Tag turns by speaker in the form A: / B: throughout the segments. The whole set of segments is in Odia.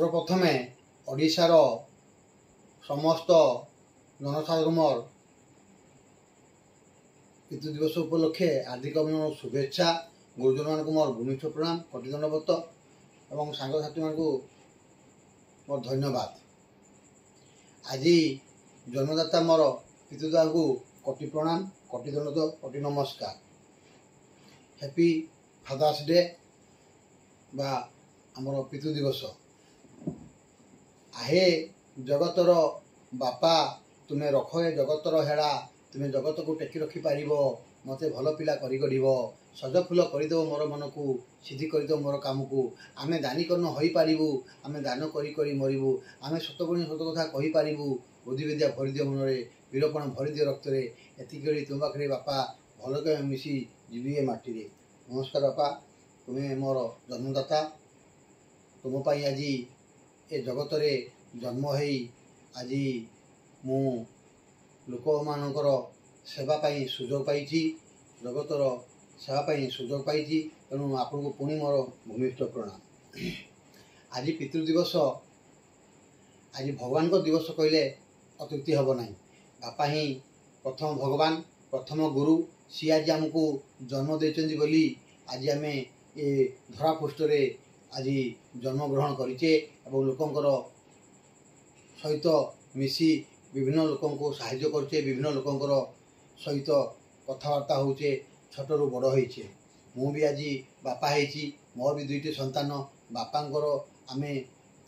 A: सर्वप्रथमे ओडिशार समस्त जनसाधारण पितृ दिवस उपलक्षे हार्दिक अभिनंदन शुभेच्छा। गुरुजन मान मोर भूमिष्ठ प्रणाम कोटि दंडवत और सांगसाथी मान मोर धन्यवाद। आज जन्मदाता मोर पितृदा को कोटि प्रणाम कोटि दंडवत कोटि नमस्कार। हैप्पी फादर्स डे बा आमर पितृ दिवस। आहे जगतर बापा तुम्हें रख ए जगतर हेड़ा तुम्हें जगत को टेकी रखी पार मत भल पिला कर सज फुल करदेव मोर मन को सिद्धि करदेव मोर कम को आम दानीकरण हो पारू आम दान करी मरबू आम सतगुणी सत कथा कहीपरू बुद्धि विद्या भरीदिव मन में वीरपण भरीदिव रक्त एति तुम पाखे बापा भल के मिसी जीवी ए माटी रे। नमस्कार बापा तुम्हें मोर जन्मदाता तुम आज ए जगत रे जन्म है आज मु लोक मानकर सेवा पाई सुजोग पाई जगतर सेवा पाई सुजोग पाई तेणु आपन को पुणी मोर भूमिष्ठ प्रणाम। आज पितृ दिवस आज भगवान को दिवस कहले अत्युक्ति हम ना। बापा ही प्रथम भगवान प्रथम गुरु सी आज आमको जन्म देचंदी बोली आज आम ए धरा पृष्ठ आज जन्म ग्रहण करिचे और लोकंकर सहित मिसी विभिन्न लोकों को साहाय्य करचे विभिन्न लोकंकर सहित कथबार्ता होचे छोटरू बड़ होइचे। मु भी आज बापा होइची मोर भी दुईटी संतान बापांकर आमे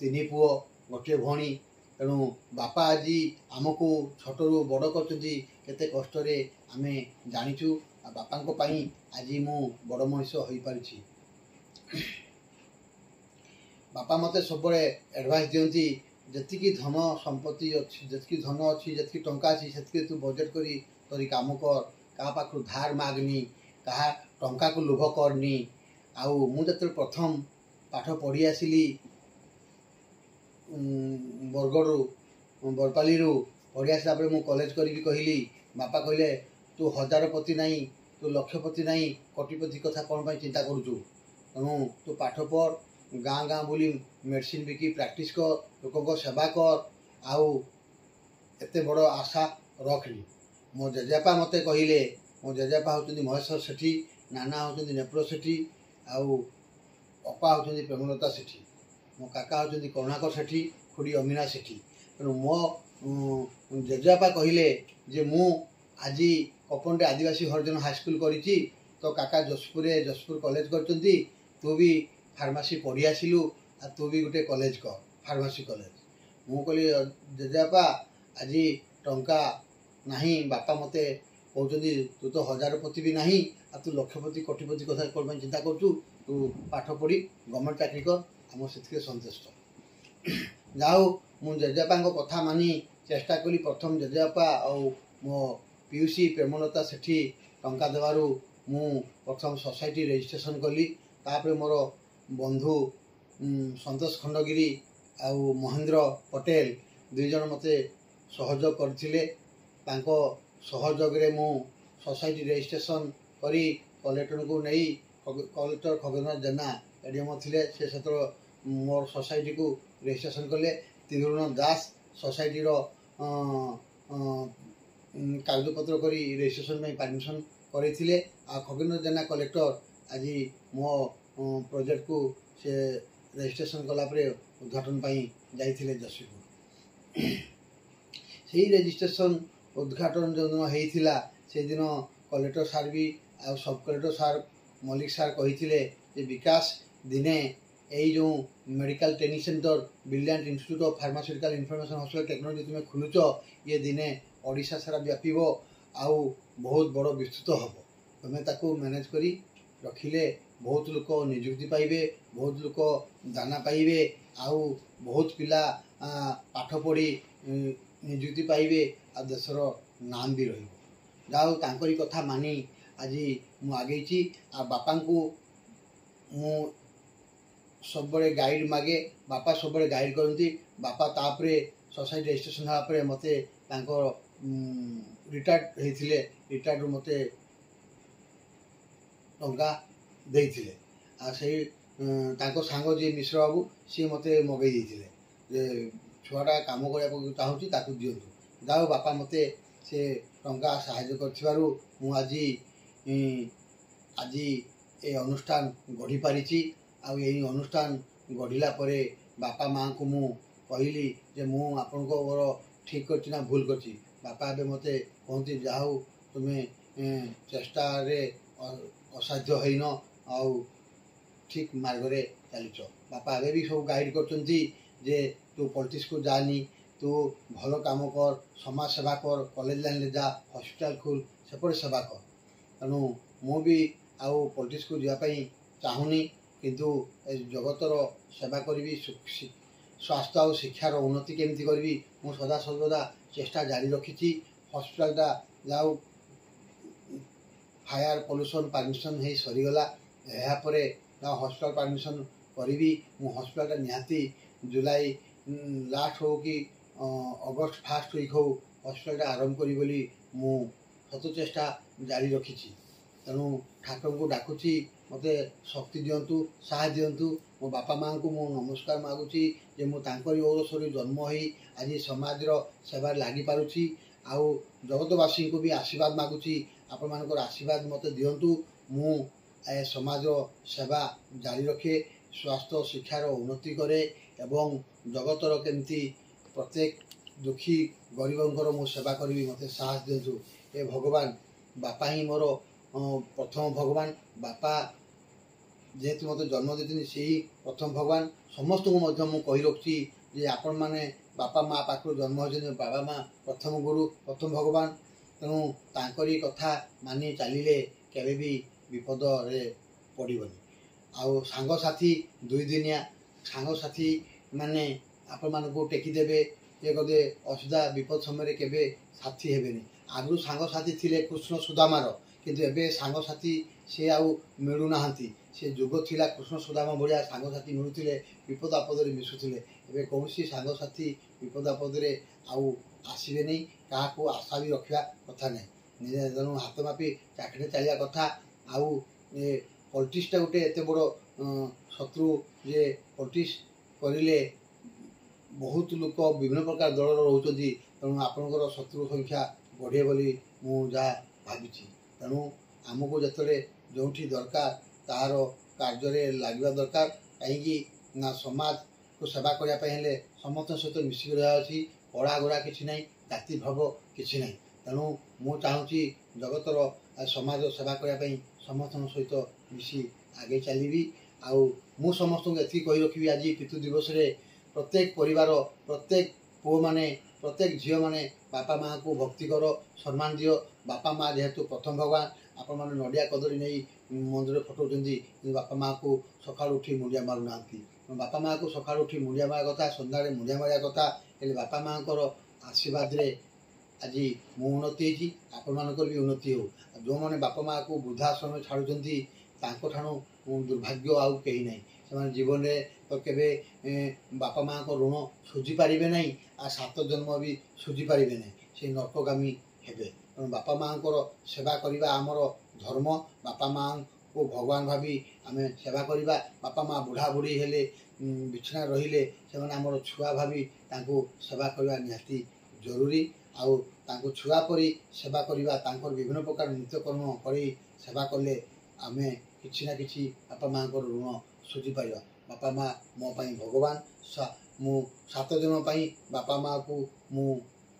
A: तीन पुओ गोटे भणी तेणु बापा आज आमको छोटरू बड़ करचंती केते कष्ट रे आमे जानिचु बापांको पाई आज मु बड़ मनुष्य होई पारिछि। बापा मते सब एडवाइस दियंती जतिकी धन संपत्ति अच्छी जतिकी धन अच्छी जतिकी टंका अच्छी से तू बजेट करी तोरी काम कर क्या पाखु धार मागनी क्या टंका को लोभ करनी। आउ मुझे प्रथम पाठ पढ़ी आसिली बरगढ़ बरपाली पढ़ी आसला मु कॉलेज करी कहली बापा कहले तू हजारपति नहीं तू लक्षपति नहीं कोटिपति कथा कौन पाई चिंता करुचु तेणु तू पाठ पढ़ गाँ गाँ बुली मेडिसिन बिकी प्रैक्टिस कर लोक सेवा कर आउ एते बड़ आशा रखनी। मो जेजेपा मत कहले मो जेजेपा होती महेश्वर सेठी नाना होती नेप्र सेठी आउ अपा होती प्रेमलता सेठी मो काका होती करुणाकर सेठी खुड़ी अमीना सेठी तेणु मो जेजेपा कहले जे मु आज कपंडे आदिवासी हरिजन हाईस्कल करी तो काका जशपुर कॉलेज करचंती तू भी फार्मासी पढ़ी आसिलु आ तू भी गोटे कॉलेज कर फार्मासी कॉलेज। मु कहली जेजेपा आज टंका नहीं बापा मते कहते तू तो हजारपति भी नहीं आ तू लक्षपति कोटिपति कथा कौन चिंता करूँ तू पाठ पढ़ी गवर्नमेंट चाकरी कर आम से संतुष्ट जाऊ मु जेजेपा कथा मानी चेष्टा कली प्रथम जेजेपा और मो पीयूसी प्रेमलता सेठी टंका देवारू मु प्रथम सोसाइटी रजिस्ट्रेशन कली तापर मोर बंधु संतोष खंडगिरी आउ महेंद्र पटेल दुई जन मते सहयोग करथिले तांको सहयोग रे मु सोसाइटी रजिस्ट्रेशन करी कलेक्टर को नहीं कलेक्टर खगेन्द्र जेना एडीएम थिले से सत्र मोर सोसाइटी को रजिस्ट्रेशन कले त्रिभुवन दास सोसाइटी रो कागजपत्र करी रजिस्ट्रेशन में परमिशन करथिले आ खगेन्द्र जेना कलेक्टर आज मो प्रोजेक्ट को से रजिस्ट्रेशन कलापर उद्घाटन पाई जाइथिले जशपुर से रजिस्ट्रेशन उद्घाटन जो दिन होता से दिन कलेक्टर सार भी आ सब कलेक्टर सार मल्लिक सार कही विकास दिने यही जो medical training centre brilliant institute of pharmaceutical information hospital technology तुम्हें खुलुच ये दिने ओडिशा सारा व्यापीब आउ बहुत बड़ विस्तृत हम तुम्हें ताकू मैनेज करी रखिले बहुत लोक निजुक्ति पाइबे बहुत लोक दाना पाइबे आउ बहुत पिला पाठ पढ़ी निजुक्ति पाइबे आ देशर नाम भी रहिबो। जाओ तांकरी कथा मानी आज मु आगेची आ बापा को मु सब गाइड मागे बापा सब गाइड करती बापा तापरे सोसाइटी रजिस्ट्रेशन होगा मते रिटायर्ड होते रिटायर्ड मते टंका देइथिले आ से ତାଙ୍କ ସାଙ୍ଗ ଯିଏ ମିଶ୍ର ବାବୁ ସିଏ ମୋତେ ମଗେଇ ଦେଇଥିଲେ ଯେ ଛୁଆଟା କାମ କରିବାକୁ ଚାହୁଁଛି ତାକୁ ଦିଅନ୍ତୁ। ଯାଉ ବାପା ମୋତେ ସେ ଟଙ୍କା ସାହାଯ୍ୟ କରିଥିବାରୁ ମୁଁ ଆଜି ଏ ଅନୁଷ୍ଠାନ ଗଢ଼ି ପାରିଛି। ଆଉ ଏହି ଅନୁଷ୍ଠାନ ଗଢ଼ିଲା ପରେ ବାପା ମାଆଙ୍କୁ ମୁଁ କହିଲି ଯେ ମୁଁ ଆପଣଙ୍କର ଠିକ୍ କରିଛି ନା ଭୁଲ କରିଛି। ବାପା ଏବେ ମୋତେ କହନ୍ତି ଯାହା ହଉ ତୁମେ ଚେଷ୍ଟାରେ ଅସାଧ୍ୟ ହେଇନ ଆଉ ଠିକ୍ ମାର୍ଗରେ ଚାଲିଛ। ବାପା ଏବେ ବି ସବୁ ଗାଇଡ଼ କରୁଛନ୍ତି ଯେ ତୁ ପଲିଟିକ୍ସକୁ ଯାଆନି, ତୁ ଭଲ କାମ କର, ସମାଜ ସେବା କର, କଲେଜ ଲାଇନ୍ରେ ଯା, ହସ୍ପିଟାଲ ଖୋଲ, ସେପଟେ ସେବା କର। ତେଣୁ ମୁଁ ବି ଆଉ ପଲିଟିକ୍ସକୁ ଯିବା ପାଇଁ ଚାହୁଁନି, କିନ୍ତୁ ଏ ଜଗତର ସେବା କରିବି, ସ୍ୱାସ୍ଥ୍ୟ ଆଉ ଶିକ୍ଷାର ଉନ୍ନତି କେମିତି କରିବି ମୁଁ ସଦାସର୍ବଦା ଚେଷ୍ଟା ଜାରି ରଖିଛି। ହସ୍ପିଟାଲଟା ଯାଉ ଫାୟାର ପଲ୍ୟୁସନ୍ ପାରମିସନ୍ ହେଇ ସରିଗଲା, ଏହାପରେ ହସ୍ପିଟାଲ ପାରମିସନ୍ କରିବି। ମୁଁ ହସ୍ପିଟାଲଟା ନିହାତି ଜୁଲାଇ ଲାଷ୍ଟ ହେଉ କି ଅଗଷ୍ଟ ଫାର୍ଷ୍ଟ ୱିକ୍ ହେଉ ହସ୍ପିଟାଲଟା ଆରମ୍ଭ କରିବି ବୋଲି ମୁଁ ସତ ଚେଷ୍ଟା ଜାରି ରଖିଛି। ତେଣୁ ଠାକୁରଙ୍କୁ ଡାକୁଛି ମୋତେ ଶକ୍ତି ଦିଅନ୍ତୁ, ସାହସ ଦିଅନ୍ତୁ। ମୋ ବାପା ମାଆଙ୍କୁ ମୁଁ ନମସ୍କାର ମାଗୁଛି ଯେ ମୁଁ ତାଙ୍କରି ଔରସରୁ ଜନ୍ମ ହୋଇ ଆଜି ସମାଜର ସେବାରେ ଲାଗିପାରୁଛି। ଆଉ ଜଗତବାସୀଙ୍କୁ ବି ଆଶୀର୍ବାଦ ମାଗୁଛି, ଆପଣମାନଙ୍କର ଆଶୀର୍ବାଦ ମୋତେ ଦିଅନ୍ତୁ। ମୁଁ ଏ ସମାଜର ସେବା ଜାରି ରଖେ, ସ୍ୱାସ୍ଥ୍ୟ ଶିକ୍ଷାର ଉନ୍ନତି କରେ ଏବଂ ଜଗତର କେମିତି ପ୍ରତ୍ୟେକ ଦୁଃଖୀ ଗରିବଙ୍କର ମୁଁ ସେବା କରିବି, ମୋତେ ସାହସ ଦିଅନ୍ତୁ। ଏ ଭଗବାନ ବାପା ହିଁ ମୋର ପ୍ରଥମ ଭଗବାନ। ବାପା ଯେହେତୁ ମୋତେ ଜନ୍ମ ଦେଇଛନ୍ତି ସେହି ପ୍ରଥମ ଭଗବାନ। ସମସ୍ତଙ୍କୁ ମଧ୍ୟ ମୁଁ କହି ରଖୁଛି ଯେ ଆପଣମାନେ ବାପା ମା' ପାଖରୁ ଜନ୍ମ ହୋଇଛନ୍ତି, ବାବା ମା' ପ୍ରଥମ ଗୁରୁ, ପ୍ରଥମ ଭଗବାନ। ତେଣୁ ତାଙ୍କରି କଥା ମାନି ଚାଲିଲେ କେବେ ବି ବିପଦରେ ପଡ଼ିବନି। ଆଉ ସାଙ୍ଗସାଥି ଦୁଇ ଦିନିଆ ସାଙ୍ଗସାଥି ମାନେ ଆପଣମାନଙ୍କୁ ଟେକିଦେବେ, ଇଏ କରିଦେବେ, ଅସୁବିଧା ବିପଦ ସମୟରେ କେବେ ସାଥି ହେବେନି। ଆଗରୁ ସାଙ୍ଗସାଥି ଥିଲେ କୃଷ୍ଣ ସୁଦାମାର, କିନ୍ତୁ ଏବେ ସାଙ୍ଗସାଥି ସେ ଆଉ ମିଳୁନାହାନ୍ତି। ସେ ଯୁଗ ଥିଲା କୃଷ୍ଣ ସୁଦାମା ଭଳିଆ ସାଙ୍ଗସାଥି ମିଳୁଥିଲେ, ବିପଦ ଆପଦରେ ମିଶୁଥିଲେ। ଏବେ କୌଣସି ସାଙ୍ଗସାଥି ବିପଦ ଆପଦରେ ଆଉ ଆସିବେନି, କାହାକୁ ଆଶା ବି ରଖିବା କଥା ନାହିଁ। ତେଣୁ ହାତ ମାପି ଚାକିରି ଚାଲିବା କଥା। ଆଉ ପଲିଟିକ୍ସଟା ଗୋଟେ ଏତେ ବଡ଼ ଶତ୍ରୁ ଯେ ପଲିଟିକ୍ସ କରିଲେ ବହୁତ ଲୋକ ବିଭିନ୍ନ ପ୍ରକାର ଦଳର ରହୁଛନ୍ତି। ତେଣୁ ଆପଣଙ୍କର ଶତ୍ରୁ ସଂଖ୍ୟା ବଢ଼େ ବୋଲି ମୁଁ ଯାହା ଭାବିଛି। ତେଣୁ ଆମକୁ ଯେତେବେଳେ ଯେଉଁଠି ଦରକାର ତାହାର କାର୍ଯ୍ୟରେ ଲାଗିବା ଦରକାର। କାହିଁକି ନା ସମାଜକୁ ସେବା କରିବା ପାଇଁ ହେଲେ ସମସ୍ତଙ୍କ ସହିତ ମିଶିକି ରହିବା ଅଛି। ଅଡ଼ାଗୋଡ଼ା କିଛି ନାହିଁ, ଜାତିଭାବ କିଛି ନାହିଁ। ତେଣୁ ମୁଁ ଚାହୁଁଛି ଜଗତର ସମାଜ ସେବା କରିବା ପାଇଁ ସମସ୍ତଙ୍କ ସହିତ ମିଶି ଆଗେଇ ଚାଲିବି। ଆଉ ମୁଁ ସମସ୍ତଙ୍କୁ ଏତିକି କହି ରଖିବି, ଆଜି ପିତୃ ଦିବସରେ ପ୍ରତ୍ୟେକ ପରିବାର, ପ୍ରତ୍ୟେକ ପୁଅମାନେ, ପ୍ରତ୍ୟେକ ଝିଅମାନେ ବାପା ମାଆଙ୍କୁ ଭକ୍ତି କର, ସମ୍ମାନ ଦିଅ। ବାପା ମା' ଯେହେତୁ ପ୍ରଥମ ଭଗବାନ। ଆପଣମାନେ ନଡ଼ିଆ କଦଳୀ ନେଇ ମନ୍ଦିରରେ ଫଟଉଛନ୍ତି, କିନ୍ତୁ ବାପା ମାଆକୁ ସକାଳୁ ଉଠି ମୁଣ୍ଡିଆ ମାରୁନାହାନ୍ତି। ବାପା ମାଆକୁ ସକାଳୁ ଉଠି ମୁଣ୍ଡିଆ ମାରିବା କଥା, ସନ୍ଧ୍ୟାବେଳେ ମୁଣ୍ଡିଆ ମାରିବା କଥା। ହେଲେ ବାପା ମାଆଙ୍କର ଆଶୀର୍ବାଦରେ ଆଜି ମୁଁ ଉନ୍ନତି ହେଇଛି, ଆପଣମାନଙ୍କର ବି ଉନ୍ନତି ହେଉ। ଯେଉଁମାନେ ବାପା ମାଆକୁ ବୃଦ୍ଧାଶ୍ରମରେ ଛାଡ଼ୁଛନ୍ତି ତାଙ୍କଠାରୁ ଦୁର୍ଭାଗ୍ୟ ଆଉ କେହି ନାହିଁ। ସେମାନେ ଜୀବନରେ ତ କେବେ ବାପା ମାଆଙ୍କ ଋଣ ଶୁଝି ପାରିବେ ନାହିଁ, ଆଉ 7 ଜନ୍ମ ବି ଶୁଝି ପାରିବେ ନାହିଁ, ସେ ନର୍କଗାମୀ ହେବେ। ତେଣୁ ବାପା ମାଆଙ୍କର ସେବା କରିବା ଆମର ଧର୍ମ। ବାପା ମାଆଙ୍କୁ ଭଗବାନ ଭାବି ଆମେ ସେବା କରିବା। ବାପା ମା' ବୁଢ଼ା ବୁଢ଼ୀ ହେଲେ, ବିଛଣାରେ ରହିଲେ, ସେମାନେ ଆମର ଛୁଆ ଭାବି ତାଙ୍କୁ ସେବା କରିବା ନିହାତି ଜରୁରୀ। ଆଉ ତାଙ୍କୁ ଛୁଆ ପରି ସେବା କରିବା, ତାଙ୍କର ବିଭିନ୍ନ ପ୍ରକାର ନିତ୍ୟକର୍ମ କରି ସେବା କଲେ ଆମେ କିଛି ନା କିଛି ବାପା ମାଆଙ୍କର ଋଣ ଶୁଝିପାରିବା। ବାପା ମା' ମୋ ପାଇଁ ଭଗବାନ। ମୁଁ 7 ଜନ୍ମ ପାଇଁ ବାପା ମାଆକୁ ମୁଁ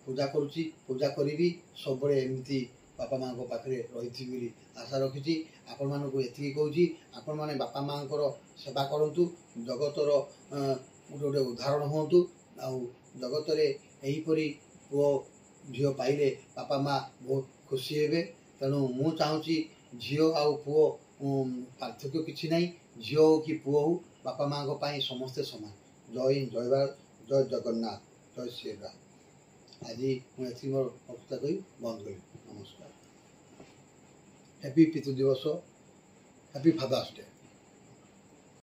A: ପୂଜା କରୁଛି, ପୂଜା କରିବି। ସବୁବେଳେ ଏମିତି ବାପା ମାଆଙ୍କ ପାଖରେ ରହିଥିବି ବୋଲି ଆଶା ରଖିଛି। ଆପଣମାନଙ୍କୁ ଏତିକି କହୁଛି, ଆପଣମାନେ ବାପା ମାଆଙ୍କର ସେବା କରନ୍ତୁ, ଜଗତର ଗୋଟେ ଉଦାହରଣ ହୁଅନ୍ତୁ। ଆଉ ଜଗତରେ ଏହିପରି ପୁଅ ଝିଅ ପାଇଲେ ବାପା ମା' ବହୁତ ଖୁସି ହେବେ। ତେଣୁ ମୁଁ ଚାହୁଁଛି ଝିଅ ଆଉ ପୁଅ ପାର୍ଥକ୍ୟ କିଛି ନାହିଁ। ଝିଅ ହେଉ କି ପୁଅ ହେଉ, ବାପା ମାଆଙ୍କ ପାଇଁ ସମସ୍ତେ ସମାନ। ଜୟ ହିନ୍ଦ, ଜୟ ଭାରତ, ଜୟ ଜଗନ୍ନାଥ, ଜୟ ଶ୍ରୀରାମ। ଆଜି ମୁଁ ଏତିକି ମୋର ବକ୍ତୃତା କହି ବନ୍ଦ କଲି। ନମସ୍କାର। ହ୍ୟାପି ପିତୃ ଦିବସ, ହ୍ୟାପି ଫାଦର୍ସ ଡେ।